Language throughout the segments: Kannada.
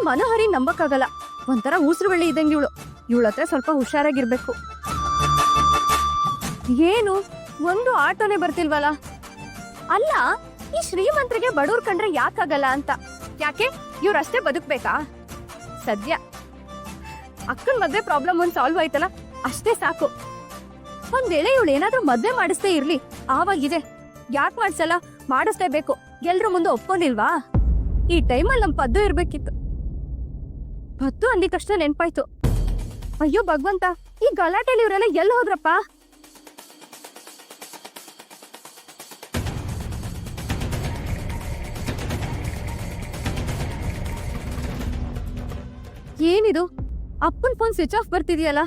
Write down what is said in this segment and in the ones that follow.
ಮನೋಹರಿ ನಂಬಕ್ಕಾಗಲ್ಲ. ಒಂಥರ ಉಸಿರು ಬೆಳ್ಳಿ ಇದ್ದಂಗೆ ಇವಳ ಹತ್ರ ಸ್ವಲ್ಪ ಹುಷಾರಾಗಿರ್ಬೇಕು. ಏನು ಒಂದು ಆಟೋನೇ ಬರ್ತಿಲ್ವಲ್ಲ? ಅಲ್ಲ, ಈ ಶ್ರೀಮಂತರಿಗೆ ಬಡವ್ರ ಕಂಡ್ರೆ ಯಾಕಾಗಲ್ಲ ಅಂತ. ಯಾಕೆ ಇವ್ರಷ್ಟೇ ಬದುಕ್ಬೇಕಾ? ಸದ್ಯ ಅಕ್ಕನ ಮದ್ವೆ ಪ್ರಾಬ್ಲಮ್ ಒಂದ್ ಸಾಲ್ವ್ ಆಯ್ತಲ್ಲ, ಅಷ್ಟೇ ಸಾಕು. ಒಂದ್ ವೇಳೆ ಇವಳು ಏನಾದ್ರೂ ಮದ್ವೆ ಮಾಡಿಸ್ತೇ ಇರ್ಲಿ, ಆವಾಗಿದೆ. ಯಾಕೆ ಮಾಡ್ಸಲ್ಲ, ಮಾಡಿಸ್ಲೇಬೇಕು. ಎಲ್ರು ಮುಂದೆ ಒಪ್ಕೊಂಡಿಲ್ವಾ? ಈ ಟೈಮಲ್ಲಿ ನಮ್ ಪದ್ದು ಇರ್ಬೇಕಿತ್ತು. ಪದ್ದು ಅಂದಿಕಷ್ಟ ನೆನ್ಪಾಯ್ತು. ಅಯ್ಯೋ ಭಗವಂತ, ಈ ಗಲಾಟೆಲಿ ಇವರೆಲ್ಲ ಎಲ್ಲಿ ಹೋದ್ರಪ್ಪ? ಏನಿದು, ಅಪ್ಪನ್ ಫೋನ್ ಸ್ವಿಚ್ ಆಫ್ ಬರ್ತಿದ್ಯಲ್ಲ?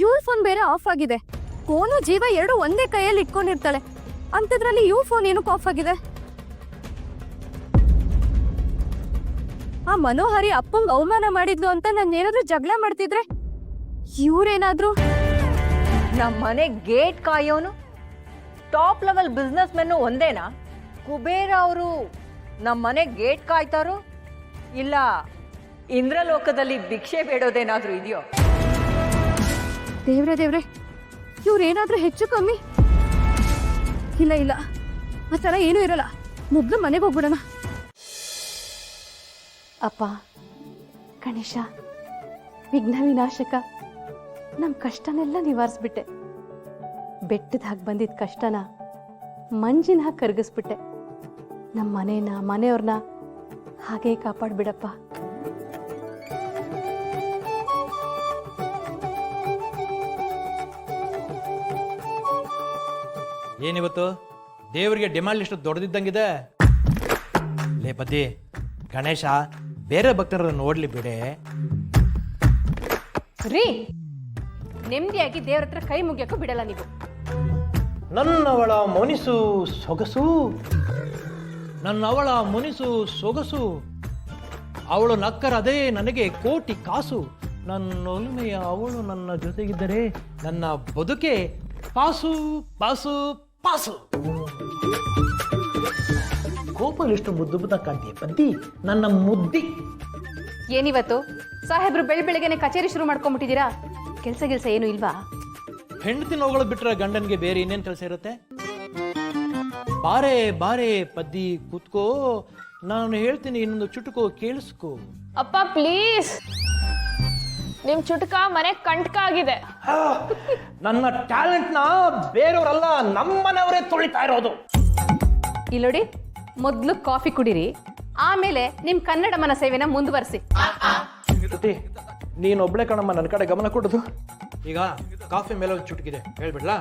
ಇವ್ರ ಫೋನ್ ಬೇರೆ ಆಫ್ ಆಗಿದೆ. ಫೋನು ಜೀವ ಎರಡು ಒಂದೇ ಕೈಯಲ್ಲಿ ಇಟ್ಕೊಂಡಿರ್ತಾಳೆ, ಅಂತದ್ರಲ್ಲಿ ಇವ್ ಫೋನ್ ಏನಕ್ಕೆ ಆಫ್ ಆಗಿದೆ? ಆ ಮನೋಹರಿ ಅಪ್ಪಂಗ್ ಅವಮಾನ ಮಾಡಿದ್ಲು ಅಂತ ನಾನು ಏನಾದ್ರೂ ಜಗಳ ಮಾಡ್ತಿದ್ರೆ ಇವ್ರೇನಾದ್ರು? ನಮ್ಮ ಮನೆ ಗೇಟ್ ಕಾಯೋನು ಟಾಪ್ ಲೆವೆಲ್ ಬಿಸ್ನೆಸ್ ಮೆನ್ನು ಒಂದೇನಾ? ಕುಬೇರ ಅವರು ನಮ್ಮ ಮನೆ ಗೇಟ್ ಕಾಯ್ತಾರೋ ಇಲ್ಲ ಇಂದ್ರಲೋಕದಲ್ಲಿ ಭಿಕ್ಷೆ ಬೇಡೋದೇನಾದ್ರೂ ಇದೆಯೋ? ದೇವ್ರೆ, ಇವ್ರೇನಾದ್ರೂ ಹೆಚ್ಚು ಕಮ್ಮಿ? ಇಲ್ಲ, ಆ ಥರ ಏನೂ ಇರಲ್ಲ. ಮೊದ್ಲು ಮನೆಗೆ ಹೋಗ್ಬಿಡೋಣ. ಅಪ್ಪ ಗಣೇಶ, ವಿಘ್ನ ವಿನಾಶಕ, ನಮ್ಮ ಕಷ್ಟನೆಲ್ಲ ನಿವಾರಿಸ್ಬಿಟ್ಟೆ. ಬೆಟ್ಟದ ಹಾಗೆ ಬಂದಿದ್ದ ಕಷ್ಟನ ಮಂಜಿನ ಹಾಗೆ ಕರಗಿಸ್ಬಿಟ್ಟೆ. ನಮ್ಮ ಮನೆಯವ್ರನ್ನ ಹಾಗೇ ಕಾಪಾಡ್ಬಿಡಪ್ಪ. ಏನಿವತ್ತು ದೇವರಿಗೆ ಡಿಮಾಂಡ್ ಲಿಸ್ಟ್ ದೊಡ್ಡದಿದ್ದಂಗಿದೆ. ಲೇ ಬದ್ದಿ ಗಣೇಶ, ಬೇರೆ ಭಕ್ತರನ್ನು ನೋಡ್ಲಿ ಬಿಡೆ. ರೀ, ನೆಮ್ಮದಿಯಾಗಿ ದೇವ್ರ ಹತ್ರ ಕೈ ಮುಗಿಯಕ್ಕೂ ಬಿಡಲ್ಲ ನೀವು. ನನ್ನವಳ ಮುನಿಸು ಸೊಗಸು, ನನ್ನವಳ ಮುನಿಸು ಸೊಗಸು, ಅವಳು ನಕ್ಕರದೇ ನನಗೆ ಕೋಟಿ ಕಾಸು. ನನ್ನೊಲುಮೆಯ ಅವಳು ನನ್ನ ಜೊತೆಗಿದ್ದರೆ ನನ್ನ ಬದುಕೆ ಪಾಸು ಪಾಸು ಪಾಸು. ಕೋಪಲಿಷ್ಟು ಮುದ್ದು ಮುದ್ದ ಕಾಣ್ತೀಯ ಬದ್ದಿ, ನನ್ನ ಮುದ್ದಿ. ಏನಿವತ್ತು ಸಾಹೇಬ್ರು ಬೆಳಗ್ಗೆನೆ ಕಚೇರಿ ಶುರು ಮಾಡ್ಕೊಂಡ್ಬಿಟ್ಟಿದ್ದೀರಾ? ಕೆಲ್ಸ ಏನು ಇಲ್ವಾ? ಹೆಂಡತಿ ನೋವುಗಳು ಬಿಟ್ರೆ ಗಂಡನ್ಗೆ ಬೇರೆ ಇನ್ನೇನು ಕೆಲಸ ಇರುತ್ತೆ? ಬಾರೆ ಬಾರೆ ಪದ್ದಿ ಕೂತ್ಕೋ, ನಾನು ಹೇಳ್ತೀನಿ, ಇನ್ನೊಂದು ಚುಟುಕೋ ಕೇಳಿಸ್ಕೋ. ಅಪ್ಪ ಪ್ಲೀಸ್, ನಿಮ್ ಚುಟುಕ ಮನೆ ಕಂಟಕ ಆಗಿದೆ. ನನ್ನ ಟ್ಯಾಲೆಂಟ್ನ ಬೇರೆಯವರಲ್ಲ, ನಮ್ಮನೆಯವರೇ ತುಳಿತಾ ಇರೋದು. ಇಲ್ಲೋಡಿ, ಮೊದ್ಲು ಕಾಫಿ ಕುಡಿರಿ, ಆಮೇಲೆ ನಿಮ್ ಕನ್ನಡ ಮನ ಸೇವೆನ ಮುಂದುವರಿಸಿ. ನೀನೊಬ್ಳೆ ಕಣಮ್ಮ ನನ್ನ ಕಡೆ ಗಮನ ಕೊಡೋದು. ಈಗ ಕಾಫಿ ಮೇಲೆ ಒಂದು ಚುಟುಕಿದೆ, ಹೇಳ್ಬಿಡ್ಲಾ?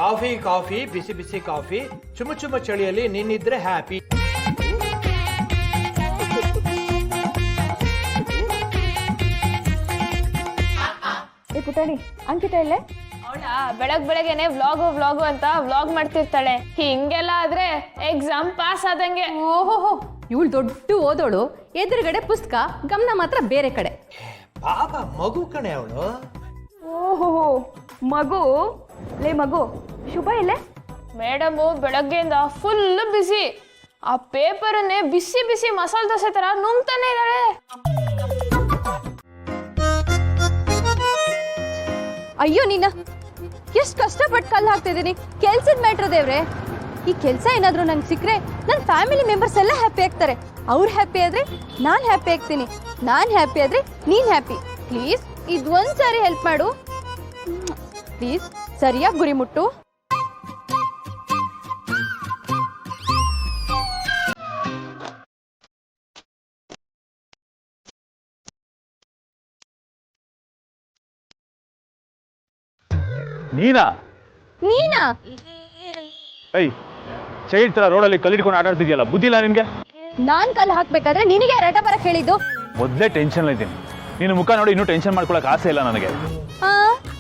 ಕಾಫಿ ಕಾಫಿ ಬಿಸಿ ಬಿಸಿ ಕಾಫಿ, ಚುಮ ಚುಮ ಚಳಿಯಲ್ಲಿ ನೀನಿದ್ರೆ ಹ್ಯಾಪಿ. ಪುಟಾಣಿ, ಅಂಕಿತ ಇಲ್ಲೇ? ಅವಳ ಬೆಳಗ್ಗೆನೆ ವ್ಲಾಗು ಅಂತ ವ್ಲಾಗ್ ಮಾಡ್ತಿರ್ತಾಳೆ. ಹಿಂಗೆಲ್ಲ ಆದ್ರೆ ಎಕ್ಸಾಮ್ ಪಾಸ್ ಆದಂಗೆ. ಓಹೋ, ಇವಳು ದೊಡ್ಡ ಓದೋಳು, ಎದುರುಗಡೆ ಪುಸ್ತಕ, ಗಮನ ಮಾತ್ರ ಬೇರೆ ಕಡೆ. ಪಾಪ ಮಗು ಕಣೆ ಅವಳು. ಓಹೋ, ಮಗು. ಲೇ ಮಗು, ಶುಭ ಇಲ್ಲೇ? ಮೇಡಮು ಬೆಳಗ್ಗೆಯಿಂದ ಫುಲ್ ಬಿಸಿ. ಆ ಪೇಪರನ್ನೇ ಬಿಸಿ ಬಿಸಿ ಮಸಾಲೆ ದೋಸೆ ತರ ನುಂಗ್ತಾನೆ ಇದ್ದಾಳೆ. ಅಯ್ಯೋ ನೀನ, ಎಷ್ಟು ಕಷ್ಟಪಟ್ಟು ಕಲ್ಲು ಹಾಕ್ತಿದ್ದೀನಿ. ಕೆಲ್ಸದ ಮ್ಯಾಟ್ರ್ ದೇವ್ರೆ. ಈ ಕೆಲಸ ಏನಾದರೂ ನಂಗೆ ಸಿಕ್ಕರೆ ನನ್ನ ಫ್ಯಾಮಿಲಿ ಮೆಂಬರ್ಸ್ ಎಲ್ಲ ಹ್ಯಾಪಿ ಆಗ್ತಾರೆ. ಅವ್ರು ಹ್ಯಾಪಿ ಆದರೆ ನಾನು ಹ್ಯಾಪಿ ಆಗ್ತೀನಿ, ನಾನು ಹ್ಯಾಪಿ ಆದರೆ ನೀನು ಹ್ಯಾಪಿ. ಪ್ಲೀಸ್ ಇದು ಒಂದು ಸಾರಿ ಹೆಲ್ಪ್ ಮಾಡು ಪ್ಲೀಸ್. ಸರಿಯಾಗಿ ಗುರಿ ಮುಟ್ಟು. ನೀನಾ? ಏಯ್, ಚೈಲ್ಡ್ ತರ ರೋಡಲ್ಲಿ ಕಲ್ಲಿಡ್ಕೊಂಡು ಆಟಾಡ್ತಿದ್ಯಲ್ಲ, ಬುದ್ಧಿ ಇಲ್ಲ ನಿನ್ಗೆ? ನಾನ್ ಕಲ್ಲು ಹಾಕ್ಬೇಕಾದ್ರೆ ನಿನಗೆ ರಟ ಬರಕ್ ಹೇಳಿದ್ದು? ಮೊದಲೇ ಟೆನ್ಷನ್ ಇದ್ದೀನಿ. ನಿನ್ನ ಮುಖ ನೋಡಿ ಇನ್ನೂ ಟೆನ್ಷನ್ ಮಾಡ್ಕೊಳಕ್ ಆಸೆ ಇಲ್ಲ ನನಗೆ.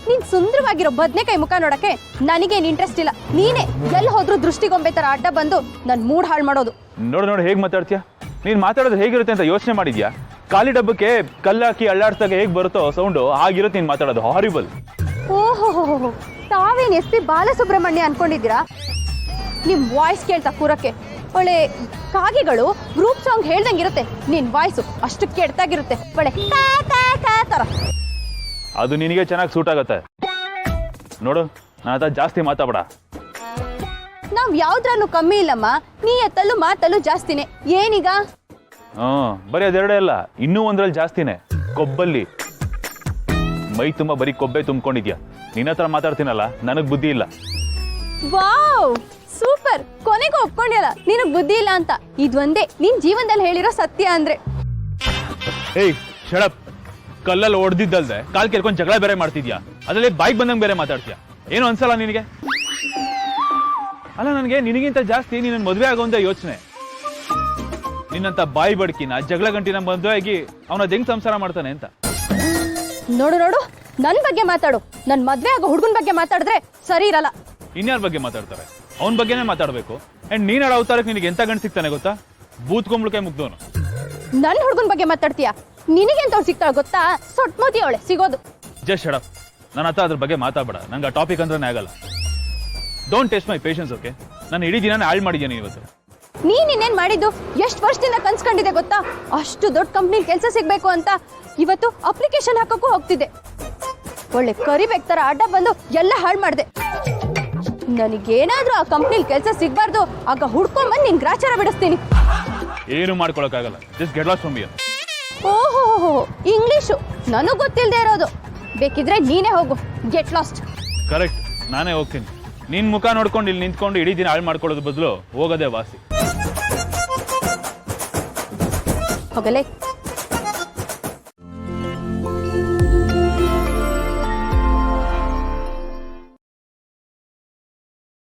ನೀನ್ ಸುಂದರವಾಗಿರೋ ಬದ್ನೆಕಾಯಿ ಮುಖ ನೋಡಕ್ಕೆ ನನಗೇನು ಇಂಟ್ರೆಸ್ಟ್ ಇಲ್ಲ. ನೀನೇ ಎಲ್ಲಿ ಹೋದ್ರೂ ದೃಷ್ಟಿಗೊಂಬೆ ತರ ಅಡ್ಡ ಬಂದು ನನ್ ಮೂಡ್ ಹಾಳು ಮಾಡೋದು. ನೋಡು ಹೇಗ್ ಮಾತಾಡ್ತೀಯ? ನೀನ್ ಮಾತಾಡೋದು ಹೇಗಿರುತ್ತೆ ಅಂತ ಯೋಚನೆ ಮಾಡಿದ್ಯಾ? ಖಾಲಿ ಡಬ್ಬಕ್ಕೆ ಕಲ್ಲಾಕಿ ಅಳ್ಳಾಡ್ಸಾಗ ಹೇಗ್ ಬರುತ್ತೋ ಸೌಂಡು ಆಗಿರುತ್ತೆ ನೀನ್ ಮಾತಾಡೋದು. ಹಾರಿಬಲ್. ಓಹೋ, ತಾವೇನ್ SP ಬಾಲಸುಬ್ರಹ್ಮಣ್ಯ ಅನ್ಕೊಂಡಿದ್ದೀರಾ? ನಿಮ್ ವಾಯ್ಸ್ ಕೇಳ್ತಾ ಕೂರಕ್ಕೆ ಒಳ್ಳೆ ಕಾಗೆಗಳು ಗ್ರೂಪ್ ಸಾಂಗ್ ಹೇಳ್ದಂಗಿರುತ್ತೆ. ನಿನ್ ವಾಯ್ಸು ಅಷ್ಟು ಕೆಡ್ತಾಗಿರುತ್ತೆ. ಒಳ್ಳೆ ಕಾ ಕಾ ಕಾ ತರ. ಅದು ನಿನಗೆ ಚೆನ್ನಾಗಿ ಸೂಟ್ ಆಗತ್ತೆ. ನೋಡು ನನ್ನ ಹತ್ರ ಜಾಸ್ತಿ ಮಾತಾಡ. ನಾವ್ ಯಾವ್ದ್ರಲ್ಲೂ ಕಮ್ಮಿ ಇಲ್ಲಮ್ಮ. ನೀ ಎತ್ತಲ್ಲೂ ಮಾತಲ್ಲೂ ಜಾಸ್ತಿನೇ. ಏನೀಗ? ಬರೀ ಅದೆರಡೇ ಅಲ್ಲ, ಇನ್ನೂ ಒಂದ್ರಲ್ಲಿ ಜಾಸ್ತಿನೇ. ಕೊಬ್ಬಲ್ಲಿ ಮೈ ತುಂಬಾ ಬರೀ ಕೊಬ್ಬೆ ತುಂಬ್ಕೊಂಡಿದ್ಯಾ. ನಿನ್ನ ಹತ್ರ ಮಾತಾಡ್ತೀನಲ್ಲ, ನನಗ್ ಬುದ್ಧಿ ಇಲ್ಲ. Wow, super. ಕೊನೆಗೂ ಒಪ್ಕೊಂಡ್ಯಲ್ಲ ನಿನಗ್ ಬುದ್ಧಿ ಇಲ್ಲ ಅಂತ. ಇದೊಂದೇ ನಿನ್ ಜೀವನದಲ್ಲಿ ಹೇಳಿರೋ ಸತ್ಯ ಅಂದ್ರೆ. ಏಯ್ ಶಡಪ್. ಕಲ್ಲಲ್ಲಿ ಹೊಡೆದಿದ್ದಲ್ದೆ ಕಾಲ್ ಕೇಳ್ಕೊಂಡು ಜಗಳ ಬೇರೆ ಮಾಡ್ತಿದ್ಯಾ. ಅದರಲ್ಲಿ ಬೈಕ್ ಬಂದಂಗೆ ಬೇರೆ ಮಾತಾಡ್ತೀಯಾ. ಏನು ಅನ್ಸಲ್ಲ ನಿನಗೆ? ಅಲ್ಲ, ನನಗೆ ನಿನಗಿಂತ ಜಾಸ್ತಿ ನಿನ್ನ ಮದುವೆ ಆಗೋಂದ ಯೋಚನೆ. ನಿನ್ನಂತ ಬಾಯಿ ಬಡ್ಕಿನ ಜಗಳ ಗಂಟಿನ ಮದುವೆ ಆಗಿ ಅವನ ಹೆಂಗ್ ಸಂಸಾರ ಮಾಡ್ತಾನೆ ಅಂತ. ನೋಡು ನೋಡು, ನನ್ ಬಗ್ಗೆ ಮಾತಾಡು. ನನ್ ಮದ್ವೆ ಆಗೋ ಹುಡುಗನ್ ಬಗ್ಗೆ ಮಾತಾಡಿದ್ರೆ ಸರಿ ಇರಲ್ಲ. ಇನ್ಯಾರ ಬಗ್ಗೆ ಮಾತಾಡ್ತಾರೆ? ಅವನ ಬಗ್ಗೆನೇ ಮಾತಾಡ್ಬೇಕು. ಅಂಡ್ ನೀನ್ ಆಡೋ ಅವತಾರಕ್ಕೆ ನಿನಗೆ ಎಂತ ಗಂಟು ಸಿಗ್ತಾನೆ ಗೊತ್ತಾ? ಬೂತ್ಕೊಂಬಳಕೆ ಮುಗ್ದವನು. ನನ್ ಹುಡುಗನ್ ಬಗ್ಗೆ ಮಾತಾಡ್ತೀಯಾ? ನಿನಗೆಂತವ್ಳು ಸಿಗ್ತಾಳ ಗೊತ್ತಾ? ಸೊಟ್ ಮೋತಿ ಅವಳೆ ಸಿಗೋದು. Just shut up. ನನ್ನ ಹತ್ರ ಅದ್ರ ಬಗ್ಗೆ ಮಾತಾಡಬೇಡ. ನಂಗೆ ಆ ಟಾಪಿಕ್ ಅಂದ್ರೆ ಆಗಲ್ಲ. Don't test my patience, okay? ನಾನು ಇಡೀ ದಿನ ಹಾಳು ಮಾಡಿದ್ದೀನಿ ಇವತ್ತು. ನೀನ್ ಇನ್ನೇನ್ ಮಾಡಿದ್ದು? ಎಷ್ಟು ವರ್ಷದಿಂದ ಕನ್ಸ್ಕೊಂಡಿದೆ ಗೊತ್ತಾ? ಅಷ್ಟು ದೊಡ್ಡ ಕಂಪ್ನಿಲಿ ಕೆಲಸ ಸಿಗ್ಬೇಕು ಅಂತ. ಇವತ್ತು ಅಪ್ಲಿಕೇಶನ್ ಹಾಕಕ್ಕೂ ಹೋಗ್ತಿದ್ದೆ. ಒಳ್ಳೆ ಕರಿಬೇಕ್ ತರ ಅಡ್ಡ ಬಂದು ಎಲ್ಲ ಹಾಳು ಮಾಡಿದೆ. ನನಗೇನಾದ್ರೂ ಆ ಕಂಪ್ನಿಲಿ ಕೆಲಸ ಸಿಗ್ಬಾರ್ದು, ಆಗ ಹುಡ್ಕೊಂಬಂದು ನಿನ್ ಗ್ರಾಚಾರ ಬಿಡಿಸ್ತೀನಿ. ಏನು ಮಾಡ್ಕೊಳಕ್ಕಾಗಲ್ಲ. Just get lost from here. ಓಹೋ, ಇಂಗ್ಲಿಷು ನನಗ್ ಗೊತ್ತಿಲ್ಲದೆ ಇರೋದು. ಬೇಕಿದ್ರೆ ನೀನೇ ಹೋಗು. Get lost. ಕರೆಕ್ಟ್, ನಾನೇ ಹೋಗ್ತೀನಿ. ನಿನ್ ಮುಖ ನೋಡ್ಕೊಂಡು ಇಲ್ಲಿ ನಿಂತ್ಕೊಂಡು ಇಡೀ ದಿನ ಹಾಳು ಮಾಡ್ಕೊಳ್ಳೋದು ಬದಲು ಹೋಗೋದೇ ವಾಸಿ. ಹೋಗಲೇ.